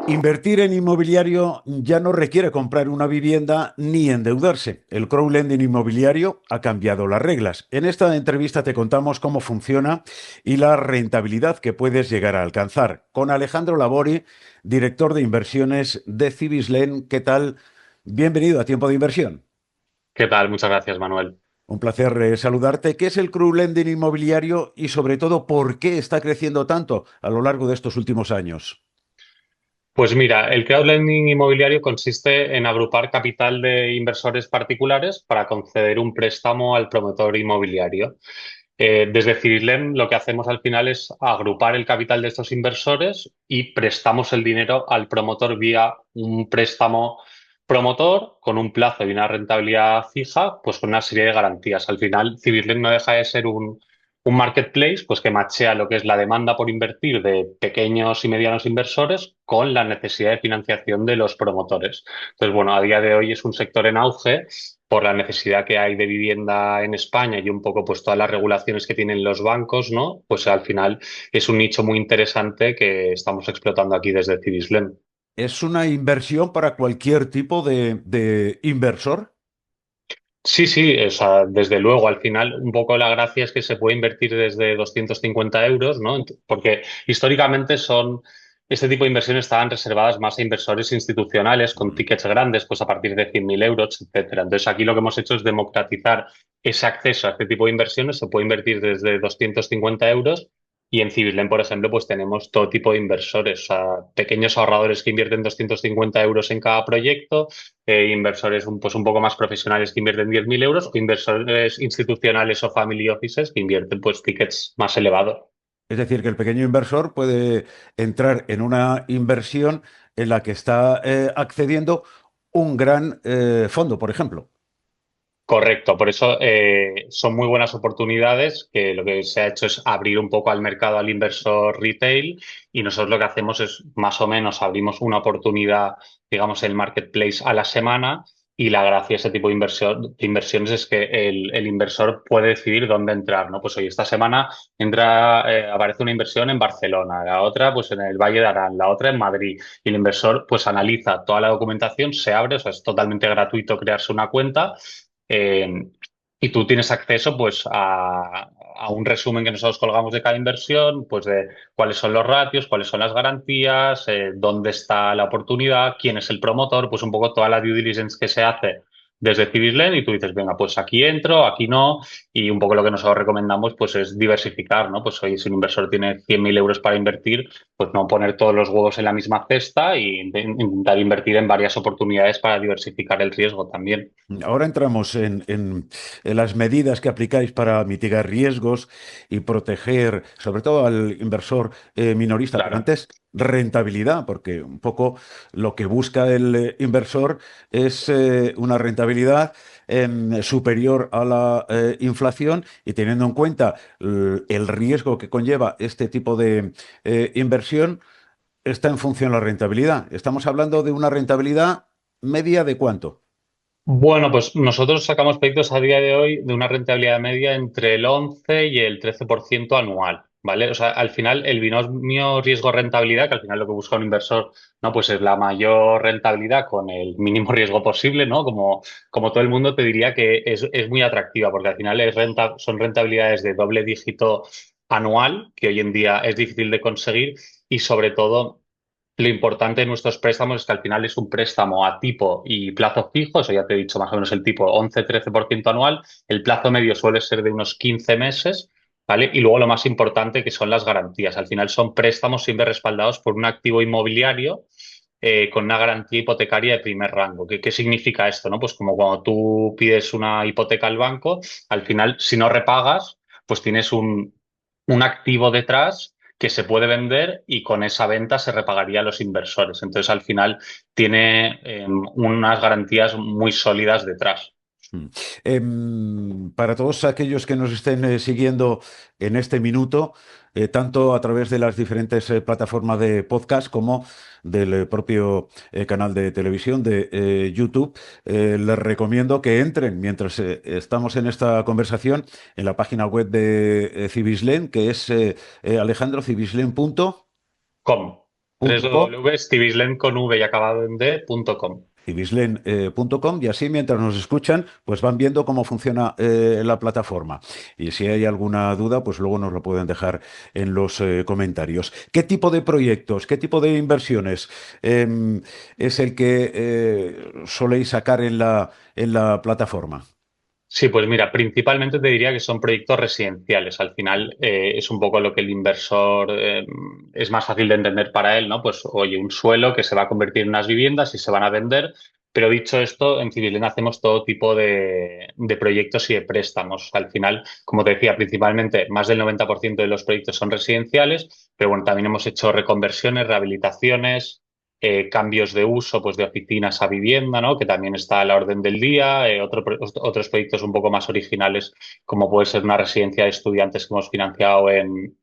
Invertir en inmobiliario ya no requiere comprar una vivienda ni endeudarse. El crowdlending inmobiliario ha cambiado las reglas. En esta entrevista te contamos cómo funciona y la rentabilidad que puedes llegar a alcanzar. Con Alejandro Labori, director de inversiones de Cibislen. ¿Qué tal? Bienvenido a Tiempo de Inversión. ¿Qué tal? Muchas gracias, Manuel. Un placer saludarte. ¿Qué es el crowdlending inmobiliario y sobre todo por qué está creciendo tanto a lo largo de estos últimos años? Pues mira, el crowdlending inmobiliario consiste en agrupar capital de inversores particulares para conceder un préstamo al promotor inmobiliario. Desde Cirilem lo que hacemos al final es agrupar el capital de estos inversores y prestamos el dinero al promotor vía un préstamo promotor con un plazo y una rentabilidad fija, pues con una serie de garantías. Al final, Cirilem no deja de ser un marketplace pues que machea lo que es la demanda por invertir de pequeños y medianos inversores con la necesidad de financiación de los promotores. Entonces, bueno, a día de hoy es un sector en auge por la necesidad que hay de vivienda en España y un poco pues todas las regulaciones que tienen los bancos, ¿no? Pues al final es un nicho muy interesante que estamos explotando aquí desde Cibislen. ¿Es una inversión para cualquier tipo de inversor? Sí, sí, o sea, desde luego, al final un poco la gracia es que se puede invertir desde 250 euros, ¿no? Porque históricamente este tipo de inversiones estaban reservadas más a inversores institucionales con Mm. tickets grandes, pues a partir de 100.000 euros, etcétera. Entonces aquí lo que hemos hecho es democratizar ese acceso a este tipo de inversiones. Se puede invertir desde 250 euros y en Civislen, por ejemplo, pues tenemos todo tipo de inversores, o sea, pequeños ahorradores que invierten 250 euros en cada proyecto, inversores pues un poco más profesionales que invierten 10.000 euros o inversores institucionales o family offices que invierten pues tickets más elevados. Es decir, que el pequeño inversor puede entrar en una inversión en la que está accediendo un gran fondo, por ejemplo. Correcto, por eso son muy buenas oportunidades que lo que se ha hecho es abrir un poco al mercado al inversor retail y nosotros lo que hacemos es más o menos abrimos una oportunidad, digamos, el marketplace a la semana y la gracia de ese tipo de inversiones es que el inversor puede decidir dónde entrar, ¿no? Pues hoy esta semana aparece una inversión en Barcelona, la otra pues en el Valle de Arán, la otra en Madrid y el inversor pues analiza toda la documentación, se abre, o sea, es totalmente gratuito crearse una cuenta eh, y tú tienes acceso pues a un resumen que nosotros colgamos de cada inversión, pues de cuáles son los ratios, cuáles son las garantías, dónde está la oportunidad, quién es el promotor, pues un poco toda la due diligence que se hace desde Cibislen y tú dices, venga, pues aquí entro, aquí no, y un poco lo que nosotros recomendamos pues es diversificar, ¿no? Pues oye, si un inversor tiene 100.000 euros para invertir, pues no poner todos los huevos en la misma cesta e intentar invertir en varias oportunidades para diversificar el riesgo también. Ahora entramos en las medidas que aplicáis para mitigar riesgos y proteger, sobre todo al inversor minorista, pero Claro. antes rentabilidad, porque un poco lo que busca el inversor es una rentabilidad superior a la inflación y teniendo en cuenta el riesgo que conlleva este tipo de inversión, está en función de la rentabilidad. Estamos hablando de una rentabilidad media de ¿cuánto? Bueno, pues nosotros sacamos proyectos a día de hoy de una rentabilidad media entre el 11 y el 13% anual, ¿vale? O sea, al final el binomio riesgo-rentabilidad, que al final lo que busca un inversor, ¿no? Pues es la mayor rentabilidad con el mínimo riesgo posible, ¿no? Como todo el mundo te diría que es muy atractiva, porque al final son rentabilidades de doble dígito anual, que hoy en día es difícil de conseguir, y sobre todo lo importante de nuestros préstamos es que al final es un préstamo a tipo y plazo fijo, eso ya te he dicho más o menos el tipo 11-13% anual, el plazo medio suele ser de unos 15 meses, ¿vale? Y luego lo más importante que son las garantías. Al final son préstamos siempre respaldados por un activo inmobiliario con una garantía hipotecaria de primer rango. ¿Qué significa esto, no? Pues como cuando tú pides una hipoteca al banco, al final si no repagas, pues tienes un activo detrás que se puede vender y con esa venta se repagaría a los inversores. Entonces, al final tiene unas garantías muy sólidas detrás. Mm. Para todos aquellos que nos estén siguiendo en este minuto, tanto a través de las diferentes plataformas de podcast como del propio canal de televisión de YouTube, les recomiendo que entren mientras estamos en esta conversación en la página web de Cibislen, que es alejandrocibislen.com. ¿Cómo? punto com. www.civislen con v y acabado en d.com. Civislen.com y así mientras nos escuchan, pues van viendo cómo funciona la plataforma. Y si hay alguna duda, pues luego nos lo pueden dejar en los comentarios. ¿Qué tipo de proyectos, qué tipo de inversiones es el que soléis sacar en la plataforma? Sí, pues mira, principalmente te diría que son proyectos residenciales. Al final es un poco lo que el inversor es más fácil de entender para él, ¿no? Pues oye, un suelo que se va a convertir en unas viviendas y se van a vender. Pero dicho esto, en Civilén hacemos todo tipo de proyectos y de préstamos. Al final, como te decía, principalmente más del 90% de los proyectos son residenciales, pero bueno, también hemos hecho reconversiones, rehabilitaciones, cambios de uso, pues de oficinas a vivienda, ¿no? Que también está a la orden del día, otros proyectos un poco más originales, como puede ser una residencia de estudiantes que hemos financiado en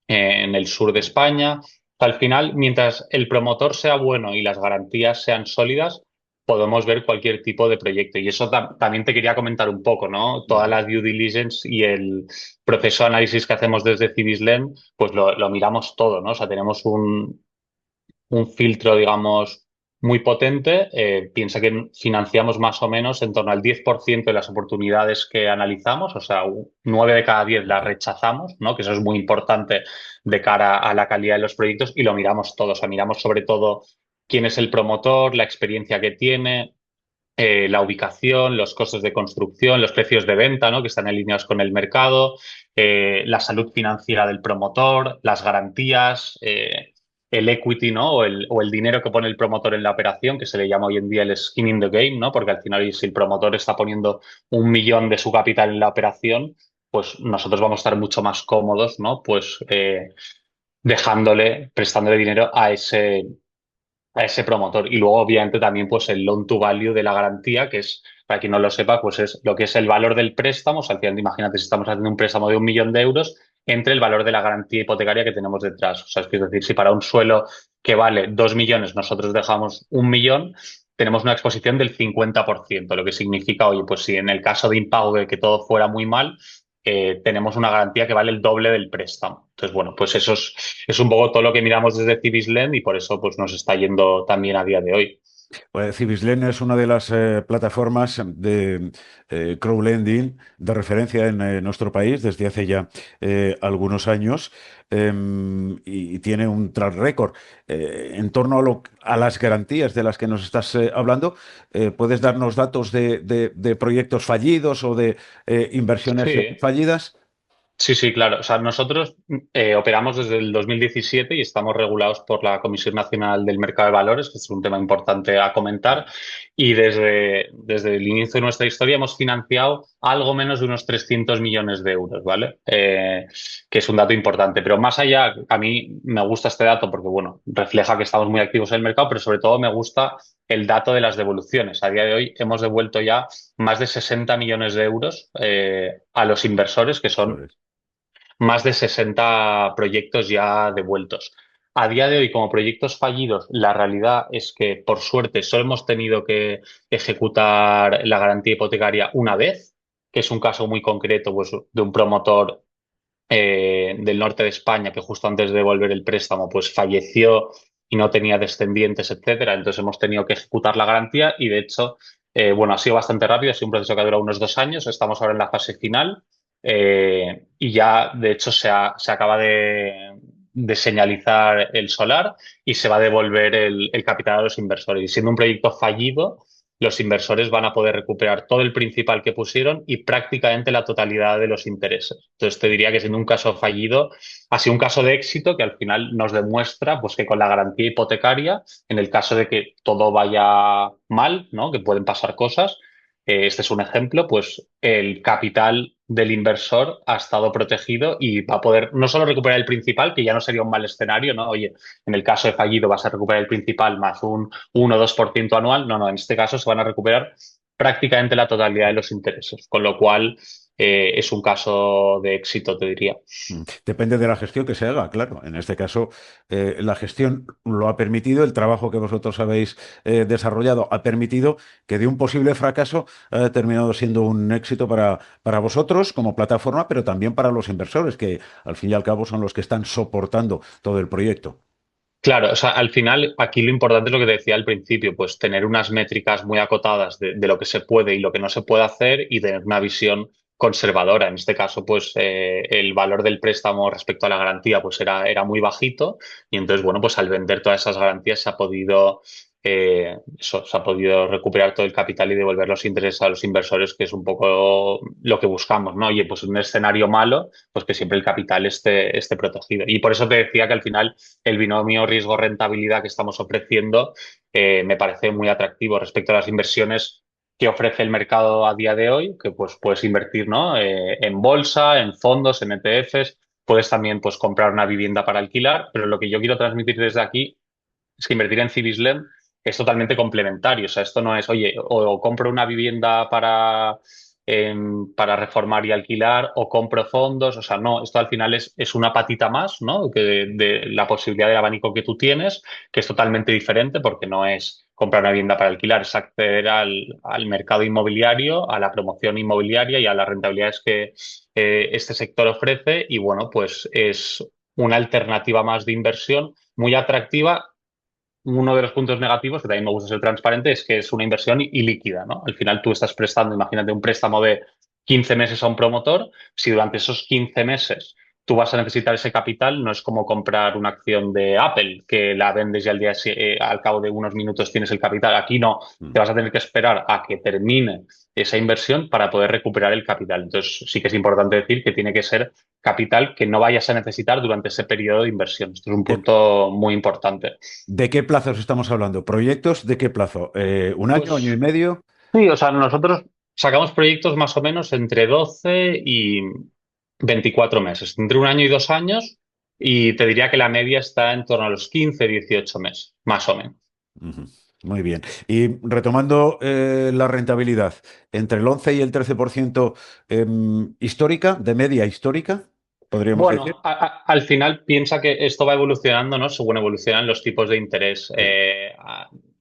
el sur de España. Al final, mientras el promotor sea bueno y las garantías sean sólidas, podemos ver cualquier tipo de proyecto. Y eso también te quería comentar un poco, ¿no? Toda la due diligence y el proceso de análisis que hacemos desde Civislen, pues lo miramos todo, ¿no? O sea, tenemos un filtro, digamos, muy potente. Piensa que financiamos más o menos en torno al 10% de las oportunidades que analizamos, o sea, 9 de cada 10 las rechazamos, ¿no? Que eso es muy importante de cara a la calidad de los proyectos y lo miramos todo. O sea, miramos sobre todo quién es el promotor, la experiencia que tiene. La ubicación, los costes de construcción, los precios de venta, ¿no? Que están alineados con el mercado, la salud financiera del promotor, las garantías, el equity, ¿no? O el dinero que pone el promotor en la operación, que se le llama hoy en día el skin in the game, ¿no? Porque al final, si el promotor está poniendo 1 millón de su capital en la operación, pues nosotros vamos a estar mucho más cómodos, ¿no? Pues prestándole dinero a ese promotor. Y luego, obviamente, también pues el loan to value de la garantía, que es, para quien no lo sepa, pues es lo que es el valor del préstamo. O sea, al final, imagínate si estamos haciendo un préstamo de 1 millón de euros entre el valor de la garantía hipotecaria que tenemos detrás. O sea, es decir, si para un suelo que vale 2 millones nosotros dejamos 1 millón, tenemos una exposición del 50%, lo que significa, oye, pues si en el caso de impago de que todo fuera muy mal, tenemos una garantía que vale el doble del préstamo. Entonces, bueno, pues eso es un poco todo lo que miramos desde Civislen y por eso pues nos está yendo también a día de hoy. Pues Civislen es una de las plataformas de crowdlending de referencia en nuestro país desde hace ya algunos años y tiene un track record. En torno a las garantías de las que nos estás hablando, ¿puedes darnos datos de proyectos fallidos o de inversiones Sí. fallidas? Sí, sí, claro. O sea, nosotros operamos desde el 2017 y estamos regulados por la Comisión Nacional del Mercado de Valores, que es un tema importante a comentar. Y desde el inicio de nuestra historia hemos financiado algo menos de unos 300 millones de euros, ¿vale? Que es un dato importante. Pero más allá, a mí me gusta este dato porque, bueno, refleja que estamos muy activos en el mercado, pero sobre todo me gusta el dato de las devoluciones. A día de hoy hemos devuelto ya más de 60 millones de euros a los inversores, que son Joder. más de 60 proyectos ya devueltos. A día de hoy, como proyectos fallidos, la realidad es que, por suerte, solo hemos tenido que ejecutar la garantía hipotecaria una vez, que es un caso muy concreto, pues, de un promotor del norte de España que justo antes de devolver el préstamo, pues falleció y no tenía descendientes, etcétera. Entonces hemos tenido que ejecutar la garantía y, de hecho, bueno, ha sido bastante rápido, ha sido un proceso que ha durado unos 2 años. Estamos ahora en la fase final y ya, de hecho, se acaba de señalizar el solar y se va a devolver el capital a los inversores. Y siendo un proyecto fallido, los inversores van a poder recuperar todo el principal que pusieron y prácticamente la totalidad de los intereses. Entonces, te diría que siendo un caso fallido, ha sido un caso de éxito que al final nos demuestra pues, que con la garantía hipotecaria, en el caso de que todo vaya mal, ¿no? Que pueden pasar cosas, este es un ejemplo, pues el capital del inversor ha estado protegido y va a poder no solo recuperar el principal, que ya no sería un mal escenario, ¿no? Oye, en el caso de fallido vas a recuperar el principal más un 1 o 2% anual. No, no, en este caso se van a recuperar prácticamente la totalidad de los intereses, con lo cual es un caso de éxito, te diría. Depende de la gestión que se haga, claro. En este caso, la gestión lo ha permitido, el trabajo que vosotros habéis desarrollado ha permitido que de un posible fracaso haya terminado siendo un éxito para vosotros como plataforma, pero también para los inversores, que al fin y al cabo son los que están soportando todo el proyecto. Claro, o sea, al final aquí lo importante es lo que te decía al principio, pues tener unas métricas muy acotadas de lo que se puede y lo que no se puede hacer y tener una visión conservadora. En este caso, pues el valor del préstamo respecto a la garantía pues era muy bajito y entonces, bueno, pues al vender todas esas garantías se ha podido recuperar todo el capital y devolver los intereses a los inversores, que es un poco lo que buscamos, ¿no? Oye, pues en un escenario malo, pues que siempre el capital esté protegido. Y por eso te decía que al final el binomio riesgo-rentabilidad que estamos ofreciendo me parece muy atractivo respecto a las inversiones que ofrece el mercado a día de hoy, que pues puedes invertir, ¿no? En bolsa, en fondos, en ETFs, puedes también pues comprar una vivienda para alquilar, pero lo que yo quiero transmitir desde aquí es que invertir en Civislem es totalmente complementario. O sea, esto no es, oye, o compro una vivienda para reformar y alquilar, o compro fondos. O sea, no, esto al final es una patita más, ¿no? De la posibilidad del abanico que tú tienes, que es totalmente diferente porque no es comprar una vivienda para alquilar, es acceder al mercado inmobiliario, a la promoción inmobiliaria y a las rentabilidades que este sector ofrece. Y bueno, pues es una alternativa más de inversión muy atractiva. Uno de los puntos negativos, que también me gusta ser transparente, es que es una inversión ilíquida, ¿no? Al final tú estás prestando, imagínate un préstamo de 15 meses a un promotor. Si durante esos 15 meses tú vas a necesitar ese capital, no es como comprar una acción de Apple, que la vendes y al cabo de unos minutos tienes el capital. Aquí no, te Mm. vas a tener que esperar a que termine esa inversión para poder recuperar el capital. Entonces sí que es importante decir que tiene que ser capital que no vayas a necesitar durante ese periodo de inversión. Esto es un Eh, punto muy importante. ¿De qué plazos estamos hablando? ¿Proyectos de qué plazo? ¿Un año, año y Pues medio? sí, o sea, nosotros sacamos proyectos más o menos entre 12 y 24 meses, entre un año y 2 años, y te diría que la media está en torno a los 15, 18 meses, más o menos. Ujú. Muy bien. Y retomando la rentabilidad, entre el 11 y el 13% histórica, de media histórica, podríamos decir. Bueno, al final piensa que esto va evolucionando, ¿no? Según evolucionan los tipos de interés. Sí,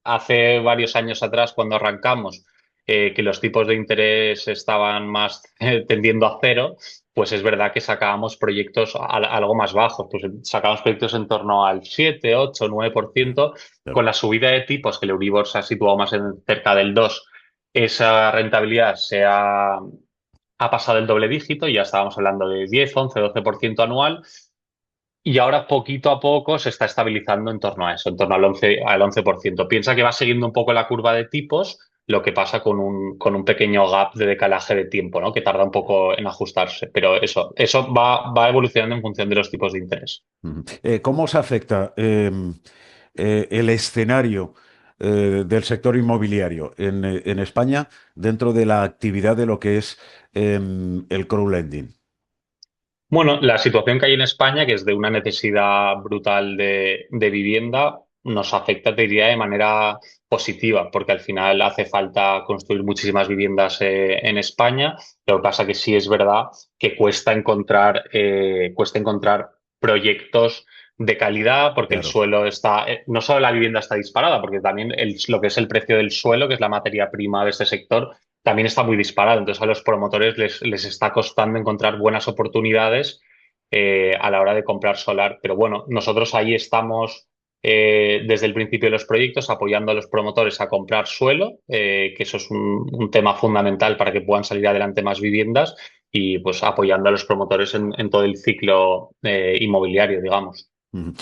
Hace varios años atrás, cuando arrancamos, que los tipos de interés estaban más tendiendo a cero, pues es verdad que sacábamos proyectos algo más bajos. Pues sacábamos proyectos en torno al 7, 8, 9%. Con claro. la subida de tipos, que el Euribor se ha situado más en cerca del 2, esa rentabilidad ha pasado el doble dígito, ya estábamos hablando de 10, 11, 12% anual, y ahora poquito a poco se está estabilizando en torno a eso, en torno al 11%. Piensa que va siguiendo un poco la curva de tipos, lo que pasa con un pequeño gap de decalaje de tiempo, ¿no? Que tarda un poco en ajustarse, pero eso va evolucionando en función de los tipos de interés. Ujú. ¿Cómo os afecta el escenario del sector inmobiliario en España dentro de la actividad de lo que es el crowdlending? Bueno, la situación que hay en España, que es de una necesidad brutal de vivienda, nos afecta, te diría, de manera positiva, porque al final hace falta construir muchísimas viviendas en España. Lo que pasa que sí es verdad que cuesta encontrar proyectos de calidad, porque el Claro. suelo está, no solo la vivienda está disparada, porque también lo que es el precio del suelo, que es la materia prima de este sector, también está muy disparado. Entonces a los promotores les está costando encontrar buenas oportunidades a la hora de comprar solar. Pero bueno, nosotros ahí estamos desde el principio de los proyectos apoyando a los promotores a comprar suelo, que eso es un tema fundamental para que puedan salir adelante más viviendas y pues apoyando a los promotores en todo el ciclo inmobiliario, digamos. Ujú.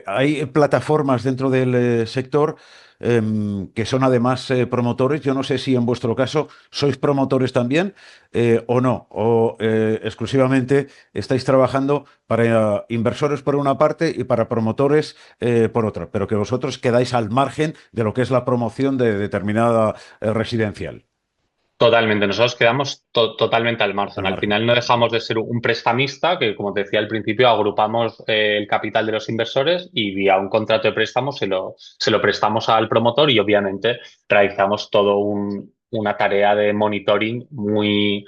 Hay plataformas dentro del sector que son además promotores. Yo no sé si en vuestro caso sois promotores también o no, o exclusivamente estáis trabajando para inversores por una parte y para promotores por otra, pero que vosotros quedáis al margen de lo que es la promoción de determinada residencial. Totalmente, nosotros quedamos totalmente al margen. Al Al margen. final no dejamos de ser un prestamista, que como te decía al principio, agrupamos el capital de los inversores y vía un contrato de préstamo se lo prestamos al promotor y obviamente realizamos todo una tarea de monitoring muy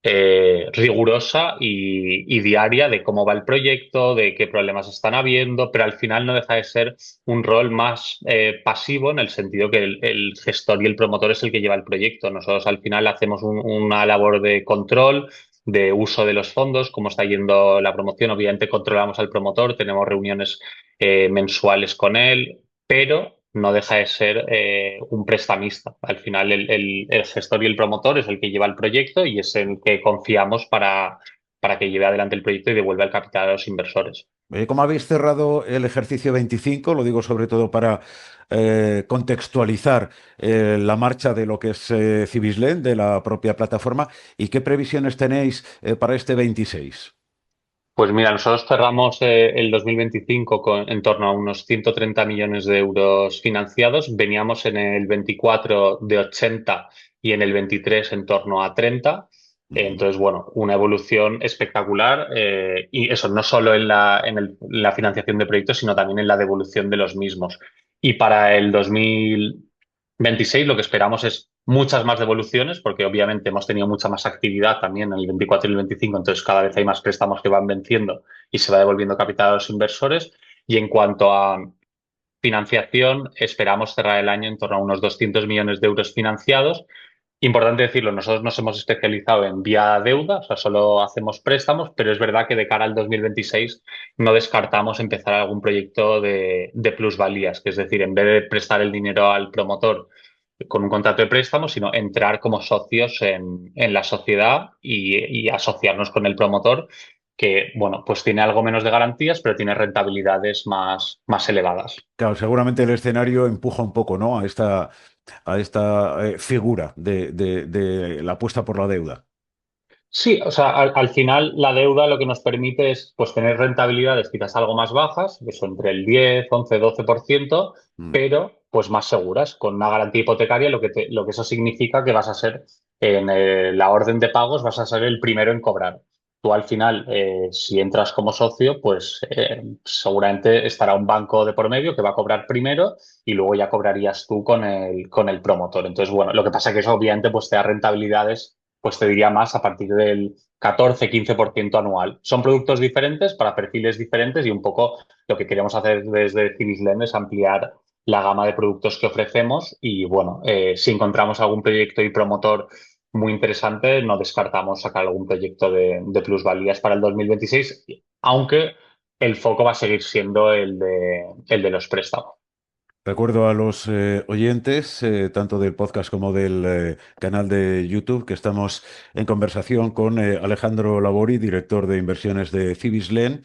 rigurosa y diaria de cómo va el proyecto, de qué problemas están habiendo, pero al final no deja de ser un rol más pasivo en el sentido que el gestor y el promotor es el que lleva el proyecto. Nosotros al final hacemos una labor de control, de uso de los fondos, cómo está yendo la promoción. Obviamente controlamos al promotor, tenemos reuniones mensuales con él, pero no deja de ser un prestamista. Al final, el gestor y el promotor es el que lleva el proyecto y es el que confiamos para que lleve adelante el proyecto y devuelva el capital a los inversores. ¿Cómo habéis cerrado el ejercicio 25? Lo digo sobre todo para contextualizar la marcha de lo que es Cibislen, de la propia plataforma, y qué previsiones tenéis para este 26. Pues mira, nosotros cerramos el 2025 en torno a unos 130 millones de euros financiados. Veníamos en el 24 de 80 y en el 23 en torno a 30. Ujú. Entonces, bueno, una evolución espectacular y eso no solo en la financiación de proyectos, sino también en la devolución de los mismos. Y para el 2026 lo que esperamos es muchas más devoluciones, porque obviamente hemos tenido mucha más actividad también en el 24 y el 25, entonces cada vez hay más préstamos que van venciendo y se va devolviendo capital a los inversores. Y en cuanto a financiación, esperamos cerrar el año en torno a unos 200 millones de euros financiados. Importante decirlo, nosotros nos hemos especializado en vía deuda, o sea, solo hacemos préstamos, pero es verdad que de cara al 2026 no descartamos empezar algún proyecto de plusvalías, que es decir, en vez de prestar el dinero al promotor con un contrato de préstamo, sino entrar como socios en la sociedad y asociarnos con el promotor, que, bueno, pues tiene algo menos de garantías, pero tiene rentabilidades más elevadas. Claro, seguramente el escenario empuja un poco, ¿no? A esta figura de la apuesta por la deuda. Sí, o sea, al final la deuda lo que nos permite es pues tener rentabilidades quizás algo más bajas, eso entre el 10, 11, 12%, Mm. pero pues más seguras, con una garantía hipotecaria, lo que eso significa que vas a ser en la orden de pagos, vas a ser el primero en cobrar. Tú al final, si entras como socio, pues seguramente estará un banco de por medio que va a cobrar primero y luego ya cobrarías tú con el promotor. Entonces, bueno, lo que pasa es que eso obviamente pues te da rentabilidades pues te diría más a partir del 14-15% anual. Son productos diferentes para perfiles diferentes y un poco lo que queremos hacer desde Cibislen es ampliar la gama de productos que ofrecemos y bueno, si encontramos algún proyecto y promotor muy interesante, no descartamos sacar algún proyecto de plusvalías para el 2026, aunque el foco va a seguir siendo el de los préstamos. Recuerdo a los oyentes, tanto del podcast como del canal de YouTube, que estamos en conversación con Alejandro Labori, director de inversiones de Cibislen,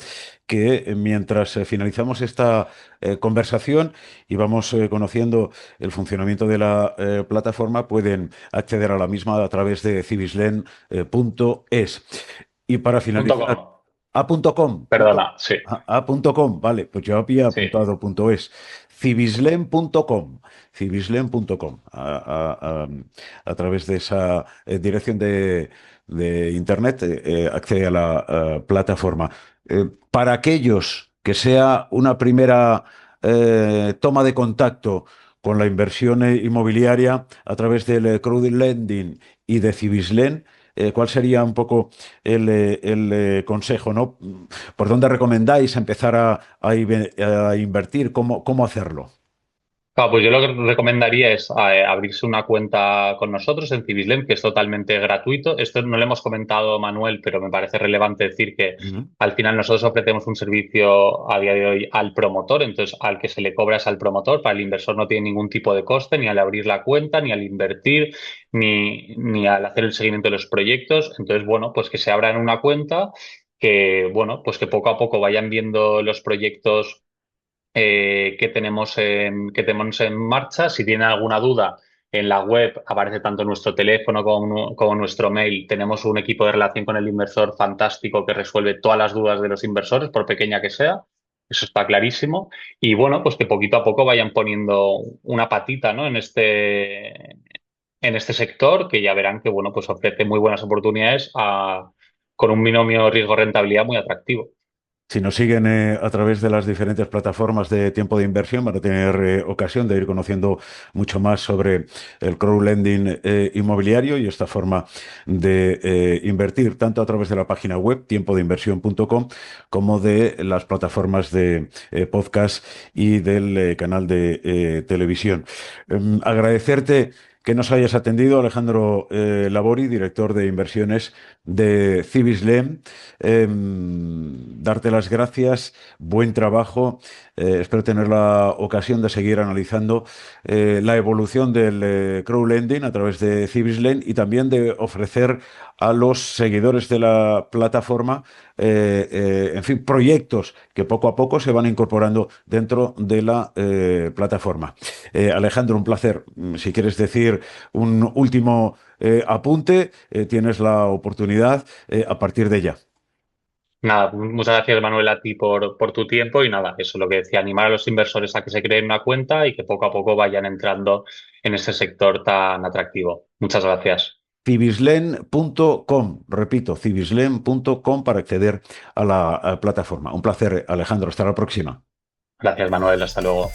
que mientras finalizamos esta conversación y vamos conociendo el funcionamiento de la plataforma, pueden acceder a la misma a través de cibislen.es. Y para Punto finalizar, com. a.com. Perdona, sí, A.com, vale, pues yo había sí. apuntado .es. Cibislen.com, cibislen.com, a través de esa dirección de internet accede a la plataforma. Para aquellos que sea una primera toma de contacto con la inversión inmobiliaria a través del crowdlending y de Cibislen, ¿cuál sería un poco el consejo, ¿no? ¿Por dónde recomendáis empezar a invertir? ¿Cómo hacerlo? Claro, pues yo lo que recomendaría es abrirse una cuenta con nosotros en Cibislen, que es totalmente gratuito. Esto no lo hemos comentado, Manuel, pero me parece relevante decir que Ujú. al final nosotros ofrecemos un servicio a día de hoy al promotor, entonces al que se le cobra es al promotor, para el inversor no tiene ningún tipo de coste, ni al abrir la cuenta, ni al invertir, ni al hacer el seguimiento de los proyectos. Entonces, bueno, pues que se abran una cuenta, que, bueno, pues que poco a poco vayan viendo los proyectos que tenemos en marcha. Si tienen alguna duda, en la web aparece tanto nuestro teléfono como nuestro mail. Tenemos un equipo de relación con el inversor fantástico que resuelve todas las dudas de los inversores, por pequeña que sea. Eso está clarísimo. Y bueno, pues que poquito a poco vayan poniendo una patita, ¿no? en este sector, que ya verán que bueno, pues ofrece muy buenas oportunidades con un binomio riesgo-rentabilidad muy atractivo. Si nos siguen a través de las diferentes plataformas de tiempo de inversión, van a tener ocasión de ir conociendo mucho más sobre el crowdlending inmobiliario y esta forma de invertir, tanto a través de la página web tiempodeinversión.com como de las plataformas de podcast y del canal de televisión. Agradecerte que nos hayas atendido, Alejandro Labori, director de inversiones de Cibislen. Darte las gracias, buen trabajo. Espero tener la ocasión de seguir analizando la evolución del crowdlending a través de Cibislen y también de ofrecer a los seguidores de la plataforma, en fin, proyectos que poco a poco se van incorporando dentro de la plataforma. Alejandro, un placer. Si quieres decir un último apunte, tienes la oportunidad a partir de ya. Nada, muchas gracias, Manuel, a ti por tu tiempo y nada, eso es lo que decía, animar a los inversores a que se creen una cuenta y que poco a poco vayan entrando en ese sector tan atractivo. Muchas gracias. Cibislen.com, repito, cibislen.com para acceder a la plataforma. Un placer, Alejandro. Hasta la próxima. Gracias, Manuel. Hasta luego.